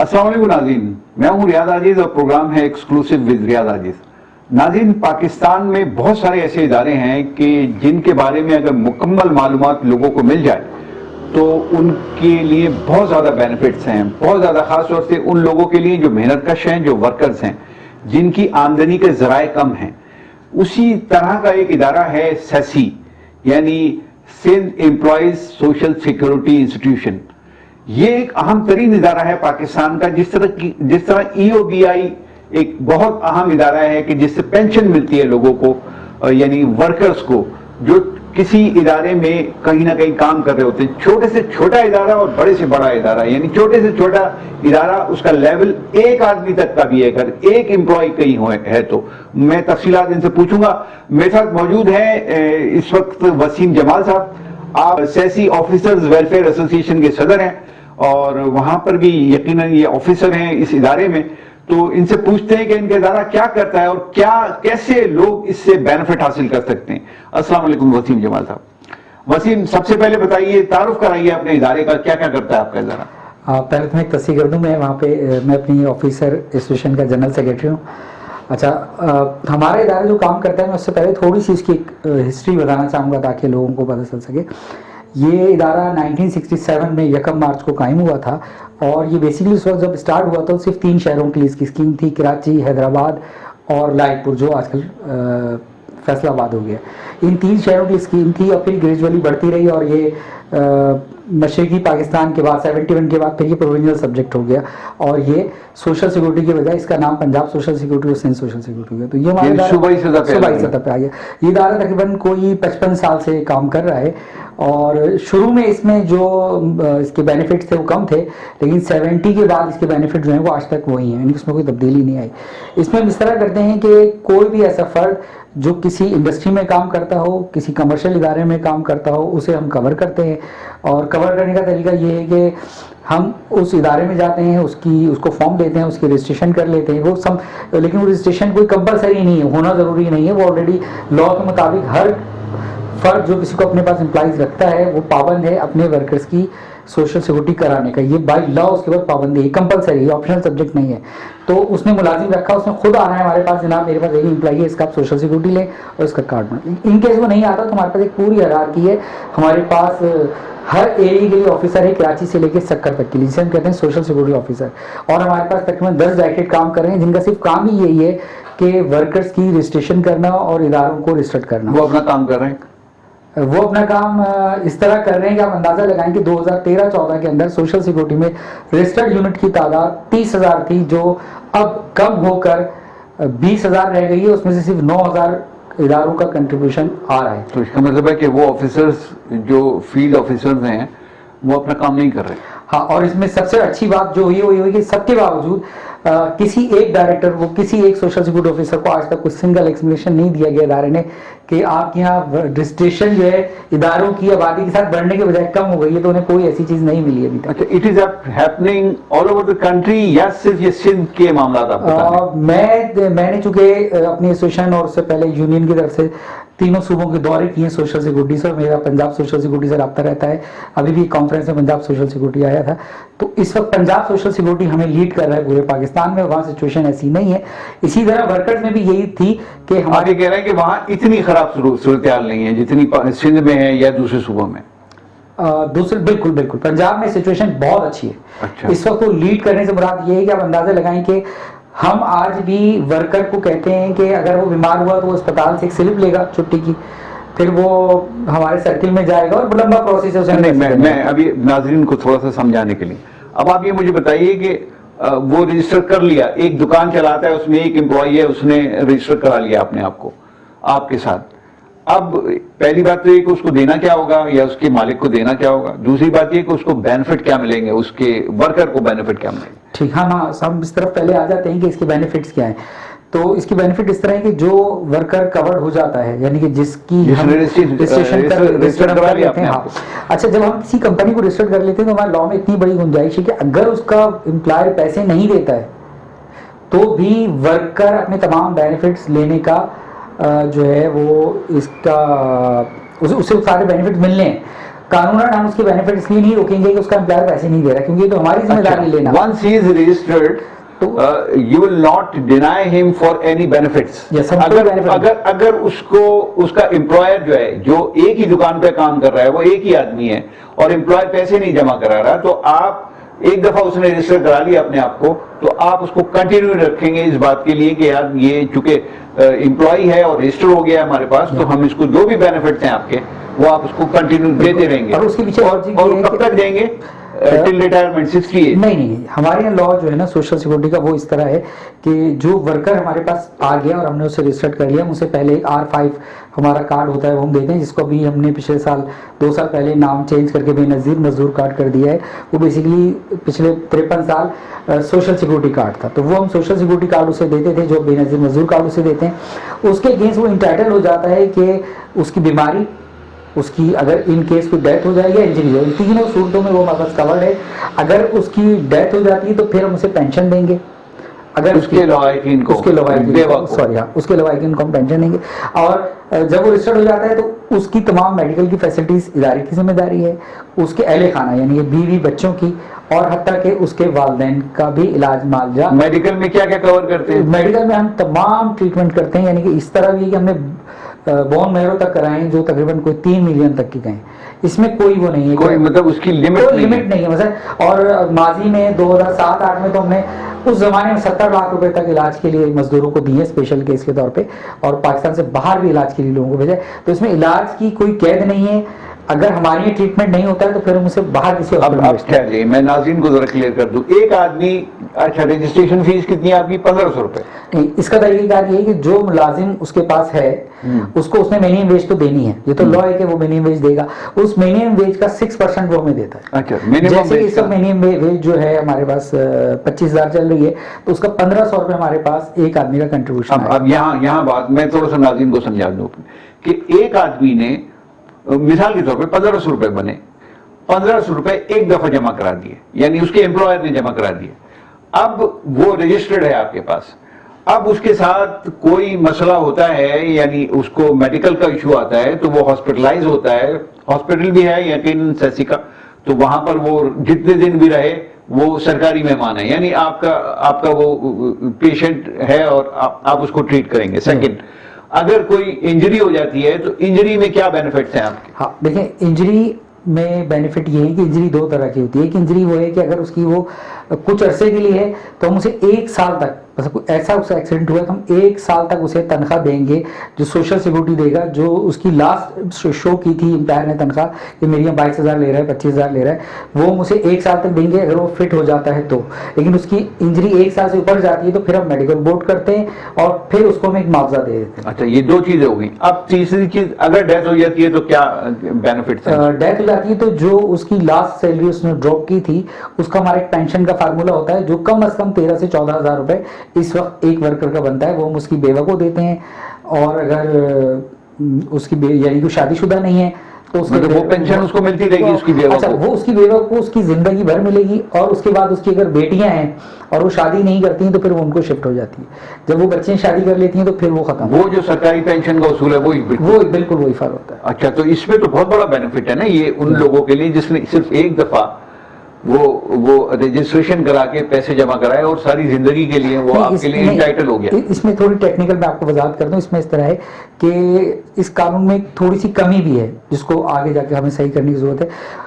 अस्सलाम वालेकुम नाज़रीन, मैं हूं रियाद आजिज और प्रोग्राम है एक्सक्लूसिव विद रियाद आजिज। नाज़रीन, पाकिस्तान में बहुत सारे ऐसे इदारे हैं कि जिनके बारे में अगर मुकम्मल मालूमात लोगों को मिल जाए तो उनके लिए बहुत ज़्यादा बेनिफिट्स हैं, बहुत ज़्यादा, खास तौर से उन लोगों के लिए जो मेहनत कश हैं, जो वर्कर्स हैं, जिनकी आमदनी के ज़राए कम हैं। उसी तरह का एक इदारा है सेसी, यानी Sindh employees social security institution. ये एक अहम तरीन इदारा है पाकिस्तान का। जिस तरह EOBI एक बहुत अहम इदारा है कि जिससे पेंशन मिलती है लोगों को, यानी वर्कर्स को जो किसी इदारे में कहीं ना कहीं काम कर रहे होते हैं। छोटे से छोटा इदारा और बड़े से बड़ा इदारा, यानी छोटे से छोटा इदारा उसका लेवल एक आदमी तक का भी है, अगर एक एम्प्लॉय कहीं है तो। मैं तफसीलात इनसे पूछूंगा। मेरे साथ मौजूद है इस वक्त वसीम जमाल साहब। आप सेसी ऑफिसर्स वेलफेयर एसोसिएशन के सदर हैं और वहां पर भी यकीनन ये ऑफिसर हैं इस इदारे में। तो इनसे पूछते हैं कि इनका इदारा क्या करता है और क्या कैसे लोग इससे बेनिफिट हासिल कर सकते हैं। अस्सलाम वालेकुम वसीम जमाल साहब। वसीम, सबसे पहले बताइए, तारुफ कराइए अपने इदारे का, क्या क्या करता है आपका इदारा? पहले तो मैं एक तस्वीर कर दूं, मैं वहाँ पे मैं अपनी ऑफिसर एसोसिएशन का जनरल सेक्रेटरी हूँ। अच्छा, हमारा इदारा जो काम करता है, मैं उससे पहले थोड़ी सी इसकी हिस्ट्री बताना चाहूँगा ताकि लोगों को पता चल सके। ये इदारा 1967 में 1 मार्च को कायम हुआ था और ये बेसिकली उस वक्त जब स्टार्ट हुआ था सिर्फ 3 शहरों के लिए इसकी स्कीम थी, कराची, हैदराबाद और लाइटपुर, जो आजकल फैसलाबाद हो गया। इन 3 शहरों की स्कीम थी और फिर ग्रेजुअली बढ़ती रही और ये मशरकी पाकिस्तान के बाद 71 के बाद फिर ये प्रोविंशियल सब्जेक्ट हो गया और ये सोशल सिक्योरिटी के बजाय इसका नाम पंजाब सोशल सिक्योरिटी और सिंध सोशल सिक्योरिटी हो गया। तो ये हमारा सूबाई सतह पे आ गया। ये इदारा तकरीबन कोई 55 साल से काम कर रहा है और शुरू में इसमें जो इसके बेनिफिट्स थे वो कम थे, लेकिन 70 के बाद इसके बेनिफिट जो हैं वो आज तक वही हैं, यानी इसमें कोई तब्दीली नहीं आई। इसमें हम इस तरह करते हैं कि कोई भी ऐसा फर्द जो किसी इंडस्ट्री में काम करता हो, किसी कमर्शियल इदारे में काम करता हो, उसे हम कवर करते हैं। और कवर करने का तरीका ये है कि हम उस इदारे में जाते हैं, उसको फॉर्म देते हैं, उसकी रजिस्ट्रेशन कर लेते हैं। वो सब, लेकिन वो रजिस्ट्रेशन कोई कंपलसरी नहीं है, होना ज़रूरी नहीं है। वो ऑलरेडी लॉ के मुताबिक हर फर्द जो किसी को अपने पास एम्प्लॉइज रखता है वो पाबंद है अपने वर्कर्स की सोशल सिक्योरिटी कराने का। ये बाय लॉ उसके बाद पाबंदी है, कंपलसरी है, ऑप्शनल सब्जेक्ट नहीं है। तो उसने मुलाजिम रखा, उसने खुद आना है हमारे पास, जनाब मेरे पास एक एम्प्लॉई है, इसका आप सोशल सिक्योरिटी लें और इसका कार्ड बना। इन केस वो नहीं आता तो हमारे पास एक पूरी हायरार्की है। हमारे पास हर एरिया के लिए ऑफिसर है, कराची से लेकर सक्कर तक के लिए, जिसे हम कहते हैं सोशल सिक्योरिटी ऑफिसर। और हमारे पास तकरीबन 10 डायरेक्टेड काम कर रहे हैं जिनका सिर्फ काम ही यही है कि वर्कर्स की रजिस्ट्रेशन करना और इदारों को रजिस्टर्ड करना। वो अपना काम कर रहे हैं, वो अपना काम इस तरह कर रहे हैं कि आप अंदाजा लगाएं कि 2013-14 के अंदर सोशल सिक्योरिटी में रजिस्टर्ड यूनिट की तादाद 30,000 थी, जो अब कम होकर 20,000 रह गई है। उसमें से सिर्फ 9,000 इदारों का कंट्रीब्यूशन आ रहा है। तो इसका मतलब है कि वो ऑफिसर्स जो फील्ड ऑफिसर्स हैं वो अपना काम नहीं कर रहे। हाँ, और इसमें सबसे अच्छी बात जो हुई वो ये हुई कि सबके बावजूद किसी एक डायरेक्टर को, किसी एक सोशल सिक्योरिटी ऑफिसर को आज तक कुछ सिंगल एक्सप्लेनेशन नहीं दिया गया इदारे ने कि आपके यहाँ रजिस्ट्रेशन जो है इदारों की आबादी के साथ बढ़ने के बजाय कम हो गई है, तो उन्हें कोई ऐसी चीज नहीं मिली अभी तक। अच्छा, it is happening all over the country या सिर्फ ये सिंध के मामला था? मैंने चूंकि अपनी एसोसिएशन और उससे पहले यूनियन की तरफ से तीनों सूबों के दौरे किए सोशल सिक्योरिटी से, मेरा पंजाब सोशल सिक्योरिटी से रब्ता रहता है। अभी भी कॉन्फ्रेंस में पंजाब सोशल सिक्योरिटी आया था, तो इस वक्त पंजाब सोशल सिक्योरिटी हमें लीड कर रहा है पूरे पाकिस्तान में। वहाँ सिचुएशन ऐसी नहीं है। इसी तरह वर्कर्स में भी यही थी कि हमारे कह रहे हैं कि वहाँ इतनी खराब सूरत हाल नहीं है जितनी सिंध में है या दूसरे सूबों में। दूसरे बिल्कुल पंजाब में सिचुएशन बहुत अच्छी है। अच्छा। इस वक्त वो लीड करने से मुराद ये है कि आप अंदाजा लगाएं कि हम आज भी वर्कर को कहते हैं कि अगर वो बीमार हुआ तो वो अस्पताल से एक स्लिप लेगा छुट्टी की, फिर वो हमारे सर्किल में जाएगा और लंबा प्रोसेस है उसे। नहीं, मैं अभी नाजरीन को थोड़ा सा समझाने के लिए, अब आप ये मुझे बताइए कि वो रजिस्टर कर लिया, एक दुकान चलाता है, उसमें एक एम्प्लॉई है, उसने रजिस्टर करा लिया अपने आप को आपके साथ। अब पहली बात तो ये कि उसको देना क्या होगा या उसके मालिक को देना क्या होगा, दूसरी बात ये कि उसको बेनिफिट क्या मिलेंगे, उसके वर्कर को बेनिफिट क्या मिलेंगे। ठीक, हाँ, हम इस तरफ पहले आ जाते हैं कि इसके बेनिफिट्स क्या हैं। तो इसकी बेनिफिट इस तरह है कि जो वर्कर कवर्ड हो जाता है, यानी कि जिसकी रजिस्ट्रेशन कर लेते हैं। हाँ, अच्छा, जब हम किसी कंपनी को रजिस्टर कर लेते हैं तो हमारे लॉ में इतनी बड़ी गुंजाइश है कि अगर उसका एम्प्लॉयर पैसे नहीं देता है तो भी वर्कर अपने तमाम बेनिफिट्स लेने का जो है वो इसका उसे सारे बेनिफिट मिलने हैं। कानूनन हम उसके बेनिफिट इसलिए नहीं रोकेंगे कि उसका एम्प्लॉयर पैसे नहीं दे रहा, क्योंकि ये तो हमारी जिम्मेदारी लेना। Once he is registered you will not deny him for any benefits. Yes, हम अगर कोई benefit अगर अगर उसको उसका एम्प्लॉयर जो है, जो एक ही दुकान पे काम कर रहा है, वो एक ही आदमी है और एम्प्लॉयर पैसे नहीं जमा करा रहा, तो आप एक दफा उसने रजिस्टर करा लिया अपने आप को, तो आप उसको कंटिन्यू रखेंगे इस बात के लिए कि यार ये चूंकि एम्प्लॉय है और रजिस्टर हो गया है हमारे पास, तो हम इसको जो भी बेनिफिट्स हैं आपके वो आप उसको कंटिन्यू देते रहेंगे। और उसके पीछे और कब तक देंगे? Till retirement 68? नहीं, हमारे यहाँ लॉ जो है ना सोशल सिक्योरिटी का, वो इस तरह है कि जो वर्कर हमारे पास आ गया और हमने उसे रजिस्टर्ड कर लिया, मुझसे पहले एक R5 हमारा कार्ड होता है वो हम देते हैं, जिसको अभी हमने पिछले साल 2 साल पहले नाम चेंज करके बेनजीर मजदूर कार्ड कर दिया है। वो बेसिकली पिछले 53 साल सोशल सिक्योरिटी कार्ड था, तो वो हम सोशल सिक्योरिटी कार्ड उसे देते थे, जो बेनजीर मजदूर कार्ड उसे देते हैं। उसके अगेंस्ट वो इंटाइटल हो जाता है कि उसकी बीमारी, उसकी अगर इन केस कोई डेथ हो जाएगी या इंजरी हो, इन तीनों सूरतों में वो हमारे पास कवर्ड है। अगर उसकी डेथ हो जाती है तो फिर हम उसे पेंशन देंगे, अगर उसके अलावा इनको उसके अलावा इनको हम पेंशन देंगे। और जब वो रजिस्टर्ड हो जाता है तो उसकी तमाम मेडिकल की फैसिलिटीज इदारे की जिम्मेदारी है, उसके अहले खाना यानी बीवी बच्चों की, और हत्ता के उसके वालिदैन का भी इलाज मुआवजा। मेडिकल में क्या क्या कवर करते हैं? मेडिकल में हम तमाम ट्रीटमेंट करते हैं, यानी कि इस तरह भी कि हमने बोन मैरो तक कराएं जो तकरीबन कोई 3 मिलियन तक की गए। इसमें कोई वो नहीं है, कोई मतलब उसकी लिमिट नहीं है मतलब। और माजी में 2007-8 में तो हमने उस जमाने में 70 लाख रुपए तक इलाज के लिए मजदूरों को दिए स्पेशल केस के तौर पे, और पाकिस्तान से बाहर भी इलाज के लिए लोगों को भेजा। तो इसमें इलाज की कोई कैद नहीं है, अगर हमारे यहाँ ट्रीटमेंट नहीं होता है तो फिर हम उसे बाहर किसी अब क्या जी, मैं नाज़रीन को जरा क्लियर कर दूं, एक आदमी, अच्छा रजिस्ट्रेशन फीस कितनी है आपकी? 1500 रुपए। नहीं, इसका तरीकेकार ये है कि जो मुलाजिम उसके पास है उसको उसने मिनिमम वेज तो देनी है, ये तो लॉ है कि वो मिनिमम वेज देगा, उस मिनिमम वेज का 6% वो हमें देता है। अच्छा, मिनिमम वेज का मिनिमम वेज जो है हमारे पास 25,000 चल रही है, तो उसका 1500 रुपए हमारे पास एक आदमी का कंट्रीब्यूशन है। अब यहाँ बात मैं थोड़ा सा नाज़रीन को समझा दूं कि एक आदमी ने मिसाल के तौर पे 1500 रुपए बने, 1500 रुपए एक दफा जमा करा दिए, यानी उसके एम्प्लॉयर ने जमा करा दिए। अब वो रजिस्टर्ड है आपके पास, अब उसके साथ कोई मसला होता है, यानी उसको मेडिकल का इशू आता है, तो वो हॉस्पिटलाइज होता है, हॉस्पिटल भी है यकीन सेसी का, तो वहां पर वो जितने दिन भी रहे वो सरकारी मेहमान है, यानी आपका वो पेशेंट है और आप उसको ट्रीट करेंगे। सेकंड, अगर कोई इंजरी हो जाती है तो इंजरी में क्या बेनिफिट्स हैं आपके? हाँ देखें, इंजरी में बेनिफिट ये है कि इंजरी 2 तरह की होती है। एक इंजरी वो है कि अगर उसकी वो कुछ अरसे के लिए है तो हम उसे 1 साल तक, मतलब ऐसा उसका एक्सीडेंट हुआ तो हम 1 साल तक उसे तनख्वाह देंगे, जो सोशल सिक्योरिटी देगा, जो उसकी लास्ट शो की थी एम्प्लॉयर ने तनख्वाह कि मेरी 22,000 ले रहा है, 25,000 ले रहा है, वो हम उसे 1 साल तक देंगे अगर वो फिट हो जाता है तो। लेकिन उसकी इंजरी 1 साल से ऊपर जाती है तो फिर हम मेडिकल बोर्ड करते हैं और फिर उसको हम एक मुआवजा दे देते हैं। अच्छा, ये 2 चीजें हो गई। अब तीसरी चीज, अगर डेथ हो जाती है तो क्या बेनिफिट? डेथ हो जाती है तो जो उसकी लास्ट सैलरी उसने ड्रॉप की थी उसका हमारा एक पेंशन का फार्मूला होता है, जो कम से कम 13 से 14,000 रुपए इस वक्त एक वर्कर का बनता है, वो हम उसकी बेवा को देते हैं। और अगर उसकी यानी कि शादीशुदा नहीं है तो उसके मतलब वो पेंशन उसको मिलती रहेगी उसकी बेवा को। वो उसकी बेवा को उसकी जिंदगी भर मिलेगी, और उसके बाद उसकी अगर बेटियां हैं और वो शादी नहीं करती हैं तो फिर वो उनको शिफ्ट हो जाती है। जब वो बच्चे शादी कर लेती हैं तो फिर वो खत्म। वो जो सरकारी पेंशन का उसूल है वो बिल्कुल वही फर्क होता है। अच्छा, तो इसमें तो बहुत बड़ा बेनिफिट है ना ये उन लोगों के लिए जिसने सिर्फ एक दफा वो रजिस्ट्रेशन करा के पैसे जमा कराए और सारी जिंदगी के लिए वो आपके लिए इंटाइटल हो गया। इसमें थोड़ी टेक्निकल मैं आपको वजाहत करता हूँ। इसमें इस तरह है कि इस कानून में थोड़ी सी कमी भी है जिसको आगे जाके हमें सही करने की जरूरत है।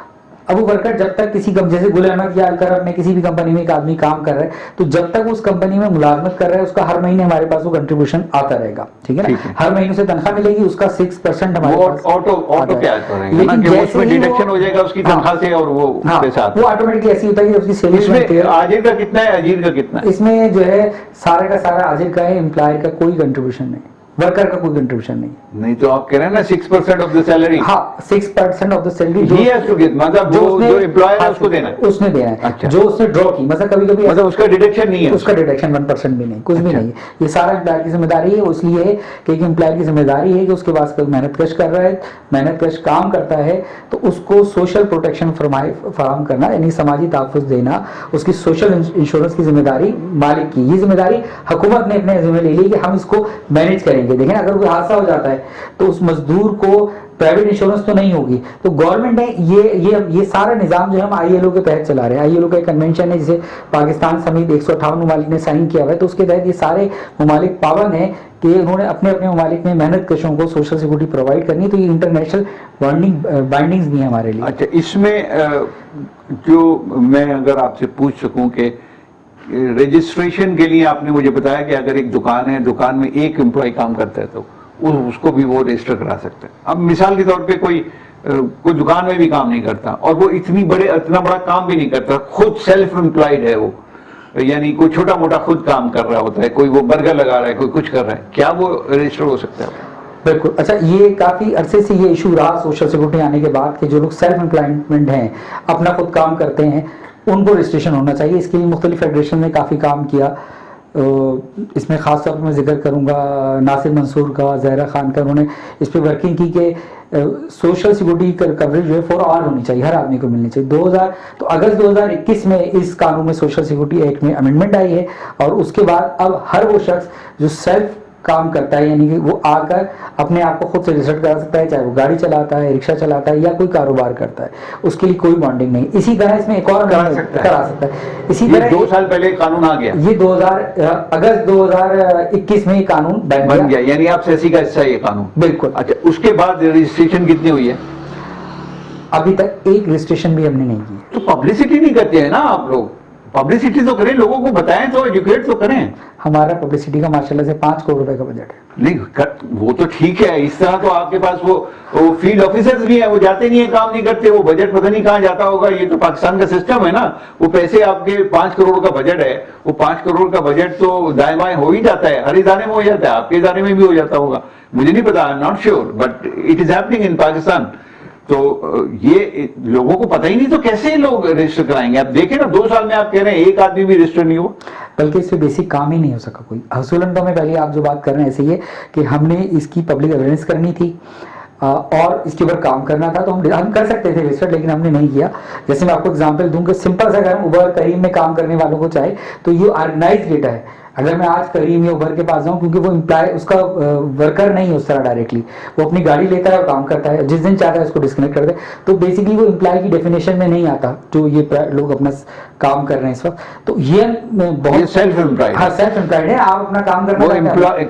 अब वो वर्कर जब तक किसी जैसे गुल अहमद या अलकरम में किसी भी कंपनी में एक आदमी काम कर रहा है तो जब तक उस कंपनी में मुलाजमत कर रहा है उसका हर महीने हमारे पास वो कंट्रीब्यूशन आता रहेगा, ठीक है ना? हर महीने से तनख्वाह मिलेगी, उसका 6% हमारे पास ऑटो पे आता रहेगा, लेकिन जैसे ही डिडक्शन हो जाएगा उसकी तनख्वाह से और वो पैसा आता है, वो ऑटोमेटिकली ऐसी होता है कि उसकी सैलरी। इसमें आजिर का कितना है, अजीर का कितना है? इसमें जो है सारा का सारा आजिर का है, एम्प्लॉयर का कोई कंट्रीब्यूशन नहीं, वर्कर का कोई कंट्रीब्यूशन नहीं। तो आप कह रहे हैं ना 6% ऑफ द सैलरी। हाँ, 6% ऑफ द सैलरी मतलब जो एम्प्लॉयर है उसको देना है, उसने देना है। अच्छा। जो उसने ड्रॉ की, मतलब कभी मतलब उसका डिडक्शन नहीं है, उसका डिडक्शन 1% भी नहीं, कुछ भी नहीं। ये सारा एम्प्लॉयर की जिम्मेदारी है। इसलिए है कि एक एम्प्लॉयर की जिम्मेदारी है कि उसके पास कोई मेहनत कश कर रहा है, मेहनत कश काम करता है तो उसको सोशल प्रोटेक्शन फराहम करना, यानी समाजी तहफ़्फ़ुज़ देना, उसकी सोशल इंश्योरेंस की जिम्मेदारी मालिक की। ये जिम्मेदारी हुकूमत ने अपने जिम्मे ले ली कि हम इसको मैनेज करेंगे। करेंगे? देखें, अगर कोई हादसा हो जाता है तो उस मजदूर को प्राइवेट इंश्योरेंस तो नहीं होगी। तो गवर्नमेंट ने ये सारा निजाम जो है हम आईएलओ के तहत चला रहे हैं। आईएलओ का एक कन्वेंशन है जिसे पाकिस्तान समेत 158 ममालिक ने साइन किया हुआ है, तो उसके तहत ये सारे ममालिक पाबंद हैं कि उन्होंने अपने अपने ममालिक में मेहनत कशों को सोशल सिक्योरिटी प्रोवाइड करनी है। तो ये इंटरनेशनल बाइंडिंग्स भी है हमारे लिए। अच्छा, इसमें जो मैं अगर आपसे पूछ सकूं कि रजिस्ट्रेशन के लिए आपने मुझे बताया कि अगर एक दुकान है, दुकान में एक एम्प्लॉय काम करता है तो उसको भी वो रजिस्टर करा सकते हैं। अब मिसाल के तौर पे कोई दुकान में भी काम नहीं करता और वो इतना बड़ा काम भी नहीं करता, खुद सेल्फ एम्प्लॉयड है वो, यानी कोई छोटा मोटा खुद काम कर रहा होता है, कोई वो बर्गर लगा रहा है, कोई कुछ कर रहा है, क्या वो रजिस्टर हो सकता है? बिल्कुल। अच्छा, ये काफी अरसे से ये इशू रहा सोशल सिक्योरिटी आने के बाद कि जो लोग सेल्फ एम्प्लॉयमेंट हैं, अपना खुद काम करते हैं, उनको रजिस्ट्रेशन होना चाहिए। इसके लिए मुख्तलिफ फेडरेशन ने काफ़ी काम किया। इसमें ख़ास तौर पर मैं जिक्र करूँगा नासिर मंसूर का, ज़हरा खान का। उन्होंने इस पर वर्किंग की कि सोशल सिक्योरिटी कवरेज जो है फॉर ऑल होनी चाहिए, हर आदमी को मिलनी चाहिए। तो अगस्त 2021 में इस कानून में सोशल सिक्योरिटी एक्ट में अमेंडमेंट आई है और उसके बाद अब हर वो शख्स जो सेल्फ काम करता है, यानी कि वो आकर अपने आप को खुद से रजिस्टर करा सकता है, चाहे वो गाड़ी चलाता है, रिक्शा चलाता है या कोई कारोबार करता है, उसके लिए कोई बॉन्डिंग नहीं। इसी तरह इसमें एक और करा सकता है। इसी तरह 2 साल पहले कानून आ गया, ये अगस्त 2021 में ये कानून बन गया, यानी आप सेसी का हिस्सा है ये कानून। बिल्कुल। अच्छा, उसके बाद रजिस्ट्रेशन कितनी हुई है? अभी तक एक रजिस्ट्रेशन भी हमने नहीं की। तो पब्लिसिटी नहीं करते हैं ना आप लोग? पब्लिसिटी तो करें, लोगों को बताएं, तो एजुकेट तो करें। हमारा पब्लिसिटी का माशाल्लाह से 5 करोड़ रुपए का बजट है। नहीं, वो तो ठीक है। इस तरह तो आपके पास वो फील्ड ऑफिसर्स भी हैं, वो जाते नहीं है, काम नहीं करते, वो बजट पता नहीं कहाँ जाता होगा। ये तो पाकिस्तान का सिस्टम है ना। वो पैसे आपके 5 करोड़ का बजट है, वो 5 करोड़ का बजट तो दाएं बाएं हो ही जाता है, हर इदारे में हो जाता है, आपके इदारे में भी हो जाता होगा, मुझे नहीं पता, I am not sure, but it is happening in Pakistan. तो ये लोगों को पता ही नहीं, तो कैसे लोग रजिस्टर कराएंगे? आप देखें ना, 2 साल में आप कह रहे हैं एक आदमी भी रजिस्टर नहीं हुआ, बल्कि इससे बेसिक काम ही नहीं हो सका कोई। हसूलन तो हमें पहले आप जो बात कर रहे हैं ऐसे ही है कि हमने इसकी पब्लिक अवेयरनेस करनी थी और इसके ऊपर काम करना था, तो हम कर सकते थे रजिस्टर, लेकिन हमने नहीं किया। जैसे मैं आपको एग्जांपल दूं कि सिंपल सा, अगर हम उबर करीम में काम करने वालों को चाहे तो ये ऑर्गेनाइज डेटा है। अगर मैं आज करीम या उबर के पास जाऊं, क्योंकि वो एम्प्लॉय उसका वर्कर नहीं है उस तरह डायरेक्टली, वो अपनी गाड़ी लेता है और काम करता है, जिस दिन चाहता है उसको डिस्कनेक्ट कर दे, तो बेसिकली वो एम्प्लॉय की डेफिनेशन में नहीं आता जो ये लोग अपना काम कर रहे हैं इस वक्त। तो ये बहुत सेल्फ एम्प्लॉयड, हाँ सेल्फ एम्प्लॉयड है, आप अपना काम करना वो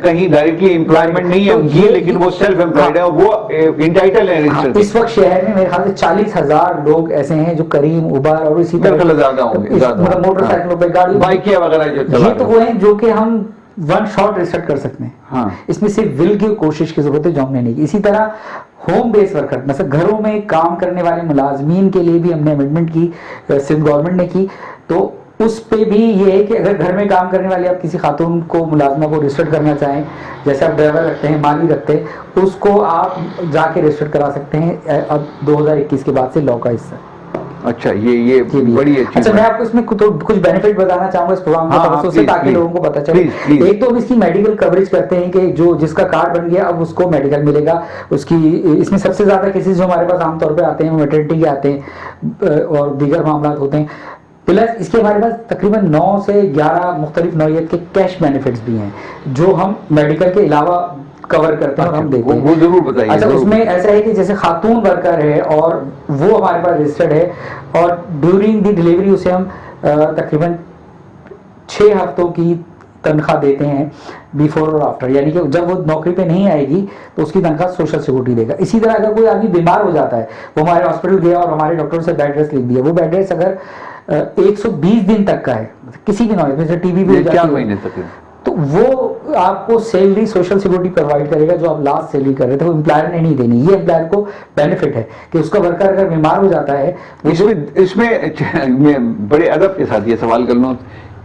कहीं डायरेक्टली एम्प्लॉयमेंट नहीं है ये, लेकिन वो सेल्फ एम्प्लॉयड है और वो इंटाइटल है रजिस्टर। इस वक्त शहर में मेरे ख्याल से 40,000 लोग ऐसे हैं जो करीम, उबर और इसी तरह ज्यादा होंगे, मोटरसाइकिलों पर, गाड़ी, बाइक वगैरह जो चला, ये तो वो हैं जो कि हम वन शॉट रिसेट कर सकते हैं। हाँ। इसमें सिर्फ विल की कोशिश की जरूरत है जो हमने नहीं की। इसी तरह होम बेस वर्कर, मतलब घरों में काम करने वाले मुलाजमीन के लिए भी हमने अमेंडमेंट की, सिंध गवर्नमेंट ने की। तो उस पे भी ये है कि अगर घर में काम करने वाले आप किसी खातून को, मुलाजमा को रजिस्टर करना चाहें, जैसे आप ड्राइवर रखते हैं, माली रखते हैं, उसको आप जाके रजिस्टर करा सकते हैं। अब 2021 के बाद से लॉ का हिस्सा। अच्छा, ये बड़ी अच्छी। अच्छा, मैं आपको इसमें कुछ बेनिफिट बताना चाहूंगा इस प्रोग्राम से, ताकि लोगों को पता चले। एक तो हम इसकी मेडिकल कवरेज करते हैं कि जिसका कार्ड बन गया अब उसको मेडिकल मिलेगा। उसकी इसमें सबसे ज्यादा केसेस जो हमारे पास आमतौर पे आते हैं वो मैटरनिटी के आते हैं और दीगर मामला होते हैं। प्लस इसके हमारे पास तकरीबन 9 से 11 मुख्तलिफ नौइयत के कैश बेनिफिट्स भी हैं जो हम मेडिकल के अलावा कवर करते हैं और हम देते हैं। वो जरूर बताइए। अच्छा, उसमें ऐसा है कि जैसे खातून वर्कर है और वो हमारे पास रजिस्टर्ड है और ड्यूरिंग दी डिलीवरी उसे हम तकरीबन 6 हफ्तों की तनख्वाह देते हैं, बिफोर और आफ्टर, यानी कि जब वो नौकरी पे नहीं आएगी तो उसकी तनख्वाह सोशल सिक्योरिटी देगा। इसी तरह अगर कोई आदमी बीमार हो जाता है, वो हमारे हॉस्पिटल गया और हमारे डॉक्टर से बेड रेस्ट लिख दिया, वो बेड रेस्ट अगर 120 दिन तक का है, किसी भी नौकरी जैसे टीबी भी 4 महीने तक, तो वो आपको सैलरी सोशल सिक्योरिटी प्रोवाइड करेगा जो आप लास्ट सैलरी कर रहे थे, वो एम्प्लॉयर ने नहीं देनी। ये एम्प्लॉयर को बेनिफिट है कि उसका वर्कर अगर बीमार हो जाता है। इसमें बड़े अदब के साथ ये सवाल कर लूं,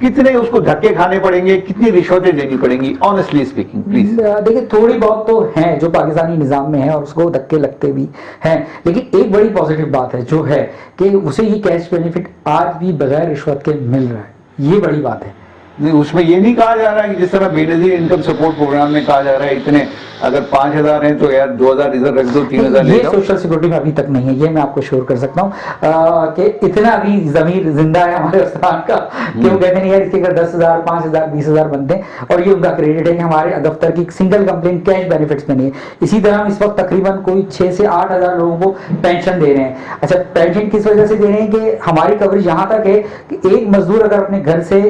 कितने उसको धक्के खाने पड़ेंगे, कितनी रिश्वतें देनी पड़ेंगी, ऑनेस्टली स्पीकिंग प्लीज? देखिए, थोड़ी बहुत तो हैं जो पाकिस्तानी निजाम में है और उसको धक्के लगते भी हैं, लेकिन एक बड़ी पॉजिटिव बात है जो है कि उसे ये कैश बेनिफिट आज भी बगैर रिश्वत के मिल रहा है। ये बड़ी बात है। नहीं, उसमें ये नहीं कहा जा रहा है कि जिस तरह बेनजीर इनकम सपोर्ट प्रोग्राम में कहा जा रहा है इतने अगर 5,000 हैं तो यार 2,000 इधर रख दो, 3,000 ले ये जाओ। सोशल सिक्योरिटी में अभी तक नहीं है, ये मैं आपको श्योर कर सकता हूँ कि इतना भी जमीर जिंदा है हमारे उस्ताद का कि वो कहते नहीं यार इसके अगर 10,000 5,000 20,000 बनते हैं, और ये उनका क्रेडिट है कि हमारे दफ्तर की सिंगल कंप्लेन कैश बेनिफिट्स में नहीं है। इसी तरह हम इस वक्त तकरीबन कोई 6 से 8,000 लोगों को पेंशन दे रहे हैं। अच्छा, पेंशन किस वजह से दे रहे हैं कि हमारी कवरेज यहाँ तक है कि एक मजदूर अगर अपने घर से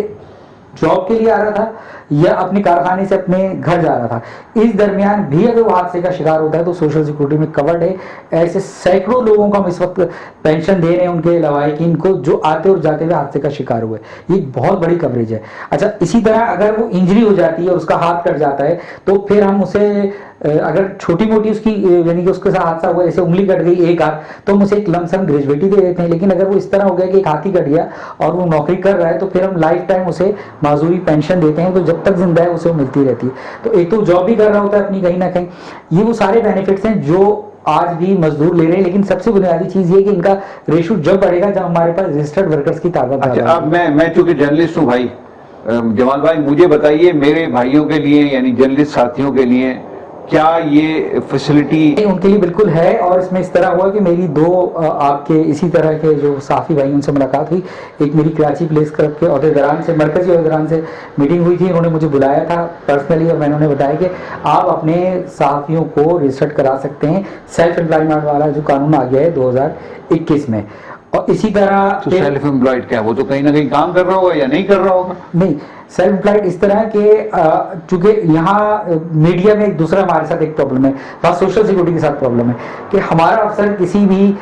जॉब के लिए आ रहा था या अपने कारखाने से अपने घर जा रहा था, इस दरमियान भी अगर वो हादसे का शिकार होता है तो सोशल सिक्योरिटी में कवर्ड है। ऐसे सैकड़ों लोगों को हम इस वक्त पेंशन दे रहे हैं उनके लवाहिकीन को जो आते और जाते हुए हादसे का शिकार हुए। ये बहुत बड़ी कवरेज है। अच्छा, इसी तरह अगर वो इंजरी हो जाती है और उसका हाथ कट जाता है तो फिर हम उसे अगर छोटी मोटी उसकी यानी कि उसके साथ हादसा हुआ, जैसे उंगली कट गई एक हाथ, तो हम उसे एक लमसम ग्रेजुएटी दे देते हैं। लेकिन अगर वो इस तरह हो गया कि एक हाथ ही कट गया और वो नौकरी कर रहा है तो फिर हम लाइफ टाइम उसे माजूरी पेंशन देते हैं, तो जब तक जिंदा है उसे वो मिलती रहती है। तो एक तो जॉब भी कर रहा होता है अपनी कहीं ना कहीं। ये वो सारे बेनिफिट्स हैं जो आज भी मजदूर ले रहे हैं। लेकिन सबसे बुनियादी चीज ये कि इनका रेशो जब बढ़ेगा जब हमारे पास रजिस्टर्ड वर्कर्स की तादाद अच्छा, ज्यादा अब मैं चूंकि जर्नलिस्ट हूँ भाई, जमाल भाई मुझे बताइए मेरे भाइयों के लिए यानी जर्नलिस्ट साथियों के लिए क्या ये फैसिलिटी नहीं, उनके लिए बिल्कुल है। और इसमें इस तरह हुआ कि मेरी दो आपके इसी तरह के जो साफी भाई उनसे मुलाकात हुई। एक मेरी कराची प्लेस क्लब के अहदेदारान से, मरकजी अहदेदारान से मीटिंग हुई थी। उन्होंने मुझे बुलाया था पर्सनली और मैंने उन्हें बताया कि आप अपने सहाफियों को रजिस्टर्ड करा सकते हैं सेल्फ एम्प्लॉयमेंट वाला जो कानून आ गया है 2021 में। और इसी तरह तो सेल्फ एम्प्लॉयड क्या, वो तो कहीं ना कहीं काम कर रहा होगा या नहीं कर रहा होगा? नहीं, सेल्फ एम्प्लॉयड इस तरह के चूंकि यहाँ मीडिया में एक दूसरा हमारे साथ एक प्रॉब्लम है, वहाँ सोशल सिक्योरिटी के साथ प्रॉब्लम है कि हमारा अफसर किसी भी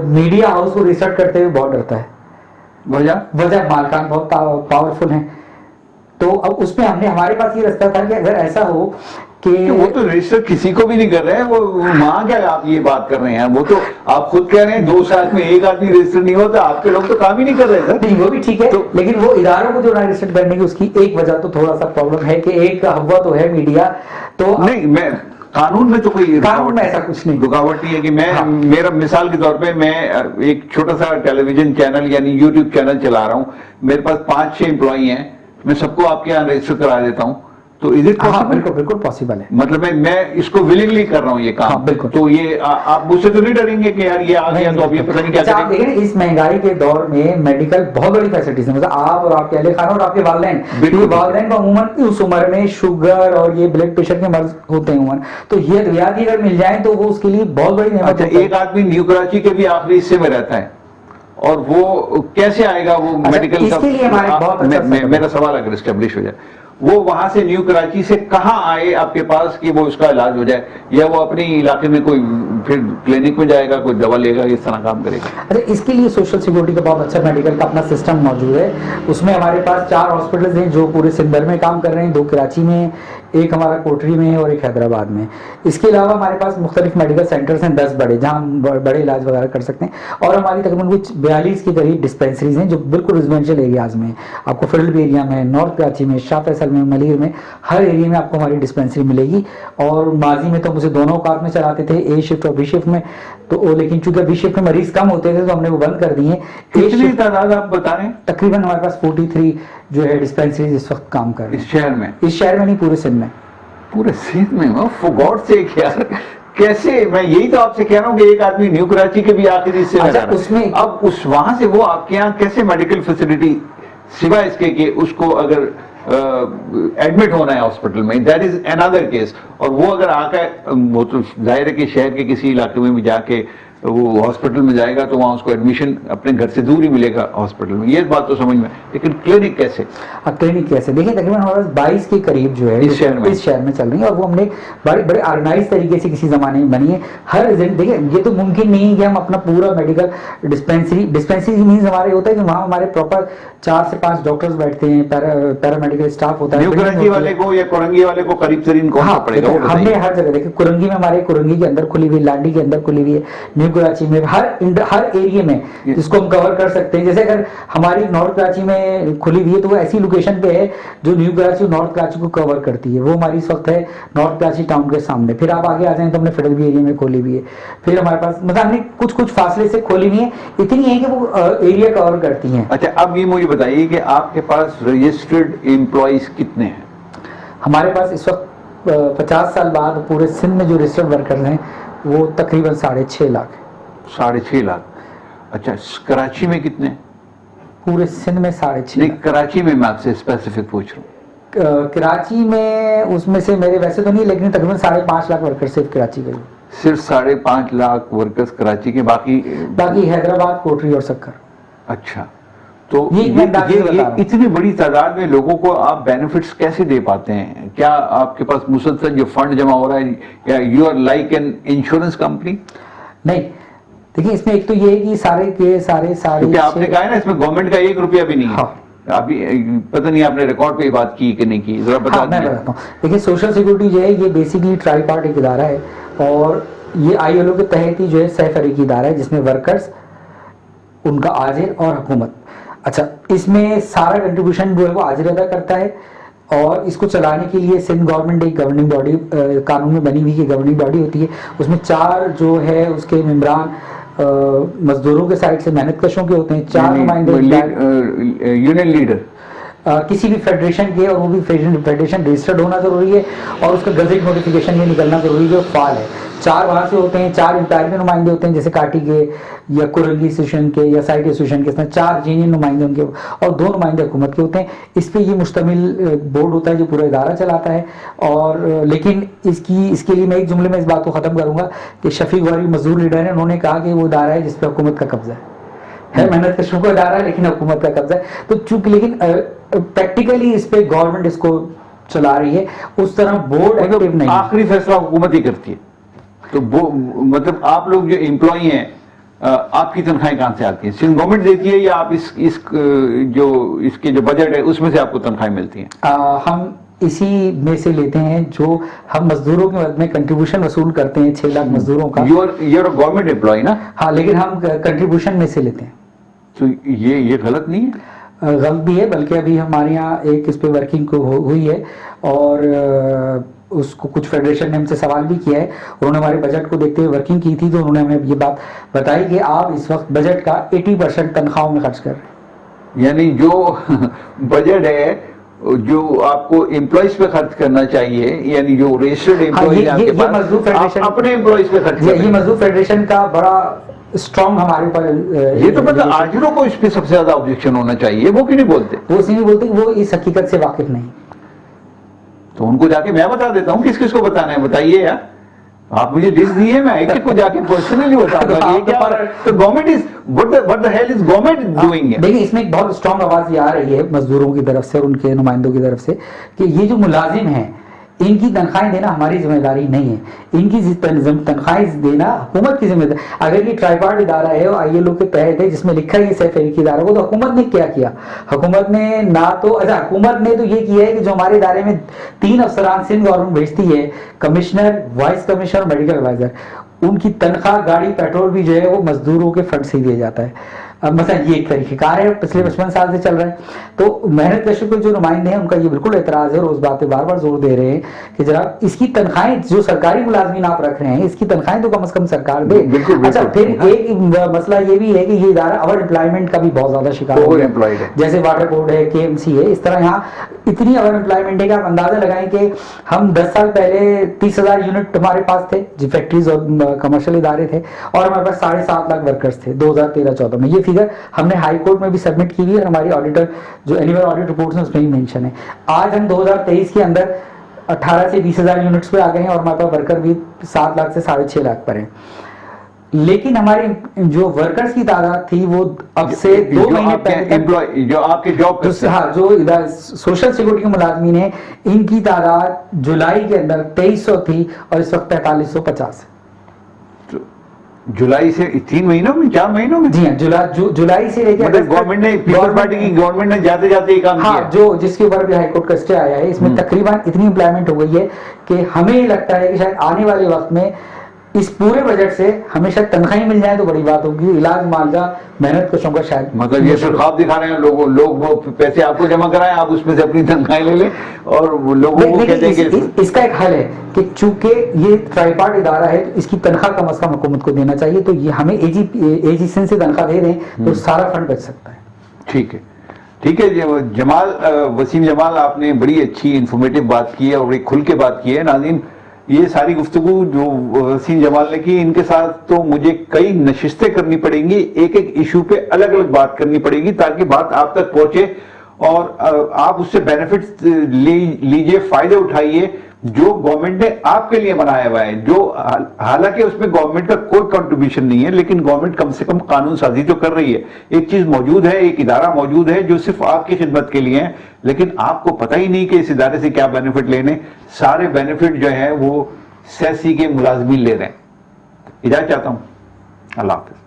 मीडिया हाउस को रिसर्च करते हुए बहुत डरता है। वजह मालकान बहुत पावरफुल हैं। तो अब उसमें हमने हमारे पास ये रास्ता था कि अगर ऐसा हो कि वो तो रजिस्टर किसी को भी नहीं कर रहे हैं, वो माँ क्या आप ये बात कर रहे हैं? वो तो आप खुद कह रहे हैं 2 साल में एक आदमी रजिस्टर नहीं होता, आपके लोग तो काम ही नहीं कर रहे सर। नहीं, वो भी ठीक है तो, लेकिन वो इदारों को जो रजिस्टर करने की उसकी एक वजह तो थोड़ा सा प्रॉब्लम है कि एक हवा तो है मीडिया तो नहीं, मैं कानून में तो कोई कानून में ऐसा कुछ नहीं, रुकावट नहीं है कि मैं मेरा मिसाल के तौर पे मैं एक छोटा सा टेलीविजन चैनल यानी यूट्यूब चैनल चला रहा हूँ, मेरे पास 5-6 एम्प्लॉई हैं, मैं सबको आपके यहाँ रजिस्टर करा देता हूँ, तो इज इट पॉसिबल? बिल्कुल बिल्कुल पॉसिबल है। मतलब मैं इसको विलिंगली कर रहा हूँ ये काम। बिल्कुल। तो ये आप मुझसे तो नहीं डरेंगे कि यार ये आ गया तो अब ये पता नहीं क्या आप देखें इस महंगाई के दौर में मेडिकल बहुत बड़ी फैसिलिटीज है। मतलब आप और आपके अहले खाना और आपके वालिदैन, वालिदैन को अमूमन उस उम्र में शुगर और ये ब्लड प्रेशर के मर्ज होते हैं उम्र, तो ये रियायत अगर मिल जाए तो वो उसके लिए बहुत बड़ी नेमत है। एक आदमी न्यू कराची के भी आखिरी हिस्से में रहता है और वो कैसे आएगा वो मेडिकल? इसके लिए हमारे बहुत अच्छा मेरा सवाल अगर एस्टेब्लिश हो जाए, वो वहां से न्यू कराची से कहां आए आपके पास कि वो उसका इलाज हो जाए, या वो अपने इलाके में कोई फिर क्लिनिक में जाएगा, कोई दवा लेगा, इस तरह काम करेगा? अच्छा, इसके लिए सोशल सिक्योरिटी का बहुत अच्छा मेडिकल का अपना सिस्टम मौजूद है। उसमें हमारे पास 4 हॉस्पिटल्स हैं जो पूरे सिंध भर में काम कर रहे हैं, 2 कराची में, एक हमारा कोटरी में और एक हैदराबाद में। इसके अलावा हमारे पास मुख्तलिफ मेडिकल सेंटर्स हैं 10 बड़े, जहाँ हम बड़े इलाज वगैरह कर सकते हैं। और हमारी तकरीबन कुछ 42 के करीब डिस्पेंसरीज हैं जो बिल्कुल रेजिडेंशियल एरियाज में, आपको फील्ड एरिया में, नॉर्थ कराची में, शाह फैसल में, मलीर में, हर एरिया में आपको हमारी डिस्पेंसरी मिलेगी। और माजी में तो हम उसे दोनों औकात में चलाते थे, ए शिफ्ट और बी शिफ्ट में, तो लेकिन चूंकि बी शिफ्ट में मरीज कम होते थे तो हमने वो बंद कर दिए। कितनी तादाद आप बता रहे हैं? तकरीबन हमारे पास 43 जो है डिस्पेंसरीज इस वक्त काम कर रहे हैं इस शहर में? इस शहर में नहीं, पूरे सिंध में। पूरे सिंध में? फॉर गॉड सेक यार, कैसे? मैं यही तो आपसे कह रहा हूँ कि एक आदमी न्यू कराची के भी आखिरी हिस्से में उसमें, अब उस वहां से वो आपके यहाँ कैसे मेडिकल फैसिलिटी, सिवाय इसके कि उसको अगर एडमिट होना है हॉस्पिटल में, दैट इज अनदर केस। और वो अगर आकर वो तो जाहिर है कि शहर के किसी इलाके में भी जाके वो हॉस्पिटल में जाएगा तो वहां उसको एडमिशन अपने घर से दूर ही मिलेगा हॉस्पिटल में, ये बात तो समझ में। लेकिन क्लिनिक कैसे? क्लिनिक कैसे देखिए, तकरीबन हमारे पास 22 के करीब जो है इस शहर में चल रही है, और वो हमने बड़े ऑर्गेनाइज तरीके से किसी जमाने में बनी है। हर देखिए, ये तो मुमकिन नहीं है कि हम अपना पूरा मेडिकल डिस्पेंसरी मीन्स हमारे होता है कि वहाँ हमारे प्रॉपर 4 से 5 डॉक्टर्स बैठते हैं, पैरामेडिकल स्टाफ होता है। न्यू कराची वाले को या कुरंगी वाले को करीब तरीन कौन सा पड़ेगा? हमने हर जगह देखिए, कुरंगी में हमारे कुरंगी के अंदर खुली हुई, लाडी के अंदर खुली हुई है, न्यू न्यू कराची में, हर एरिया में जिसको हम कवर कर सकते हैं। जैसे अगर हमारी नॉर्थ कराची में खुली हुई है तो वो ऐसी लोकेशन पे है जो न्यू कराची और नॉर्थ कराची को कवर करती है। वो हमारी इस वक्त है नॉर्थ कराची टाउन के सामने। फिर आप आगे आ जाएं तो हमने फेडरल एरिया में खोली हुई है। फिर हमारे पास मतलब हमने कुछ कुछ फासले से खोली हुई है, इतनी है कि वो एरिया कवर करती हैं। अच्छा, अब ये मुझे बताइए कि आपके पास रजिस्टर्ड एम्प्लॉइज कितने हैं? हमारे पास इस वक्त 50 साल बाद पूरे सिंध में जो रजिस्टर्ड वर्कर्स हैं वो तकरीबन 6.5 लाख है। 6.5 लाख। अच्छा, कराची में कितने? पूरे सिंध में 6.5 नहीं, लाख। कराची में मैं आपसे स्पेसिफिक पूछ रहा हूँ। कराची में उसमें से मेरे वैसे तो नहीं, लेकिन तकरीबन 5.5 लाख वर्कर्स सिर्फ कराची के। सिर्फ 5.5 लाख वर्कर्स कराची के, बाकी हैदराबाद, कोटरी और सक्कर। अच्छा, तो ये इतनी बड़ी तादाद में लोगों को आप बेनिफिट्स कैसे दे पाते हैं? क्या आपके पास मुसलसल जो फंड जमा हो रहा है, या you are like an insurance company? नहीं, देखिए इसमें एक तो ये है कि सारे क्योंकि आपने कहा है ना इसमें गवर्नमेंट का 1 रुपया भी नहीं है। हाँ। अभी पता नहीं आपने रिकॉर्ड पे बात की कि नहीं की, जरा बता मैं बताता हूँ। देखिए सोशल सिक्योरिटी जो है ये बेसिकली ट्राई पार्टी इदारा है, और ये ILO के तहत ही जो है सहफरीकी इदारा है, जिसमें वर्कर्स, उनका आजिर और हुकूमत। अच्छा, इसमें सारा कंट्रीब्यूशन जो है वो आजिर अदा करता है, और इसको चलाने के लिए सिंध गवर्नमेंट एक गवर्निंग बॉडी, कानून में बनी हुई गवर्निंग बॉडी होती है। उसमें 4 जो है उसके मेंबरान मजदूरों के साइड से मेहनत कशों के होते हैं, 4 नुमाइंदे यूनियन लीडर किसी भी फेडरेशन के, और वो भी फेडरेशन रजिस्टर्ड होना जरूरी है, और उसका गजट नोटिफिकेशन में निकलना जरूरी है जो फाल है। 4 वहां से होते हैं, 4 इंटायर के नुमाइंदे होते हैं, जैसे काटी के या कुरंगी एसोसिएशन के या साइट एसोसिएशन के, इसमें 4 यूनियन नुमाइंदे उनके और 2 नुमाइंदे हुकूमत के होते हैं। इस पे ये मुश्तमिल बोर्ड होता है जो पूरा इदारा चलाता है। और लेकिन इसके लिए मैं एक जुमले में इस बात को खत्म करूंगा कि शफीक गौरी मजदूर लीडर है, उन्होंने कहा कि वो इदारा है जिसपे हुकूमत का कब्जा है मेहनत कशों का इदारा है लेकिन हुकूमत का कब्जा है। तो चूंकि लेकिन प्रैक्टिकली इस पे गवर्नमेंट इसको चला रही है, उस तरह बोर्ड एक्टिव नहीं। आखिरी फैसला हुकूमत ही करती है। तो वो मतलब आप लोग जो एम्प्लॉई हैं, आपकी तनख्वाहें कहां से आती हैं? सिंध गवर्नमेंट देती है, या आप इसके जो बजट है उसमें से आपको तनख्वाहें मिलती हैं? हम इसी में से लेते हैं जो हम मजदूरों के मद में कंट्रीब्यूशन वसूल करते हैं 6 लाख मजदूरों का। यूर गवर्नमेंट एम्प्लॉय ना? हाँ, लेकिन हम कंट्रीब्यूशन में से लेते हैं। तो ये गलत नहीं है? गलत भी है, बल्कि अभी हमारे यहाँ एक इस पे वर्किंग को हुई है, और उसको कुछ फेडरेशन ने हमसे सवाल भी किया है। उन्होंने हमारे बजट को देखते हुए वर्किंग की थी, तो उन्होंने हमें ये बात बताई कि आप इस वक्त बजट का 80% तनख्वाहों में खर्च कर रहे हैं। यानी जो बजट है जो आपको एम्प्लॉइज पे खर्च करना चाहिए, यानी जो रजिस्टर्ड एम्प्लॉइज आपके पास, मजदूर फेडरेशन अपने एम्प्लॉइज पे खर्च कर रहे हैं। ये मजदूर फेडरेशन का बड़ा स्ट्रॉन्ग हमारे ऊपर। ये तो मतलब आजिरों को इस पे सबसे ज्यादा ऑब्जेक्शन होना चाहिए, वो क्यों नहीं बोलते? वो इसलिए नहीं बोलते कि वो इस हकीकत से वाकिफ नहीं। तो उनको जाके मैं बता देता हूँ किस किस को बताना है, बताइए यार। आप मुझे लिस्ट दिए, मैं एक एक को जाके पर्सनली बताऊंगा ये क्या। तो government is what the hell is government doing? देखिए इसमें एक बहुत स्ट्रांग आवाज ये आ रही है मजदूरों की तरफ से और उनके नुमाइंदों की तरफ से कि ये जो मुलाजिम हैं इनकी तनख्वाहें देना हमारी जिम्मेदारी नहीं है। इनकी तनख्वाहें देना हुकूमत की जिम्मेदारी। अगर ये ट्राइपार्ट इदारा है और ILO के तहत है जिसमें लिखा है ये सहफरीकी इदारा को, तो हुकूमत ने क्या किया? हुकूमत ने ना तो हुकूमत ने तो ये किया है कि जो हमारे इदारे में 3 अफसरान सिंध गवर्नमेंट भेजती है, commissioner, vice commissioner, medical adviser, उनकी तनख्वाह, गाड़ी, पेट्रोल भी जो है वो मजदूरों के फंड से ही दिया जाता है। अब मतलब ये एक तरीकेकार है, पिछले 55 साल से चल रहा है। तो मेहनत कशों के जो नुमाइंदे हैं उनका ये बिल्कुल एतराज है और उस बात पे बार बार जोर दे रहे हैं कि जरा इसकी तनख्वाहें जो सरकारी मुलाजमीन आप रख रहे हैं इसकी तनख्वाहें तो कम से कम सरकार दे। अच्छा, फिर एक मसला ये भी है कि ये इदारा ओवर एम्प्लॉयमेंट का भी बहुत ज्यादा शिकार है। जैसे वाटर बोर्ड है, KMC है, इस तरह यहाँ इतनी ओवर एम्प्लॉयमेंट है कि आप अंदाजा लगाएं कि हम 10 साल पहले 30,000 यूनिट हमारे पास थे जो फैक्ट्रीज और कमर्शियल इदारे थे, और हमारे पास 7.5 लाख वर्कर्स थे 2013-14 में। ये फिगर हमने हाई कोर्ट में भी सबमिट की हुई है और हमारी ऑडिटर जो एनुअल ऑडिट रिपोर्ट्स हैं उसमें भी मेंशन है। आज हम 2023 के अंदर 18 से 20,000 यूनिट्स पे आ गए हैं और हमारे पास वर्कर भी 7 लाख से 6.5 लाख पर हैं। लेकिन हमारी जो वर्कर्स की तादाद थी वो अब से 2 महीने पहले जो आपके जॉब जो सोशल सिक्योरिटी के मुलाजमीन है इनकी तादाद जुलाई के अंदर 2300 थी और इस वक्त 4550 है। जुलाई से 3 महीनों में, 4 महीनों में? जी हाँ, जुलाई से लेकर मतलब गवर्नमेंट ने, पीपल्स पार्टी की गवर्नमेंट ने जाते जाते ये काम किया। जो जिसके ऊपर भी हाईकोर्ट का स्टे आया है, इसमें तकरीबन इतनी इंप्लायमेंट हो गई है कि हमें लगता है कि शायद आने वाले वक्त में इस पूरे बजट से हमेशा तनख्वाही मिल जाए तो बड़ी बात होगी, इलाज मुआवजा मेहनत कशों का शायद मतलब ये फिर ख्वाब दिखा रहे हैं लोगों, लोग वो पैसे आपको जमा कराएं, आप उसमें से अपनी तनख्वाही ले लें और वो लोगों को कहते हैं कि इसका एक हल है कि चूंकि ये ट्राइपार्ट इदारा है तो इसकी तनख्वाह कम से कम हुकूमत को देना चाहिए, तो ये हमें एजीसन से तनख्वाह दे दें तो सारा फंड बच सकता है। ठीक है, ठीक है जमाल, वसीम जमाल, आपने बड़ी अच्छी इंफॉर्मेटिव बात की है और बड़ी खुल के बात की है। नाज़रीन, ये सारी गुफ्तगू जो वसीम जमाल ने की, इनके साथ तो मुझे कई नशिस्तें करनी पड़ेंगी, एक एक इशू पे अलग अलग बात करनी पड़ेगी ताकि बात आप तक पहुंचे और आप उससे बेनिफिट लीजिए, फायदे उठाइए जो गवर्नमेंट ने आपके लिए बनाया हुआ है, जो हालांकि उसमें गवर्नमेंट का कोई कंट्रीब्यूशन नहीं है, लेकिन गवर्नमेंट कम से कम कानून साजी तो कर रही है। एक चीज मौजूद है, एक इदारा मौजूद है जो सिर्फ आपकी खिदमत के लिए है, लेकिन आपको पता ही नहीं कि इस इदारे से क्या बेनिफिट लेने। सारे बेनिफिट जो है वो सैसी के मुलाजमीन ले रहे हैं। इजाजत चाहता हूं, अल्लाह हाफिज।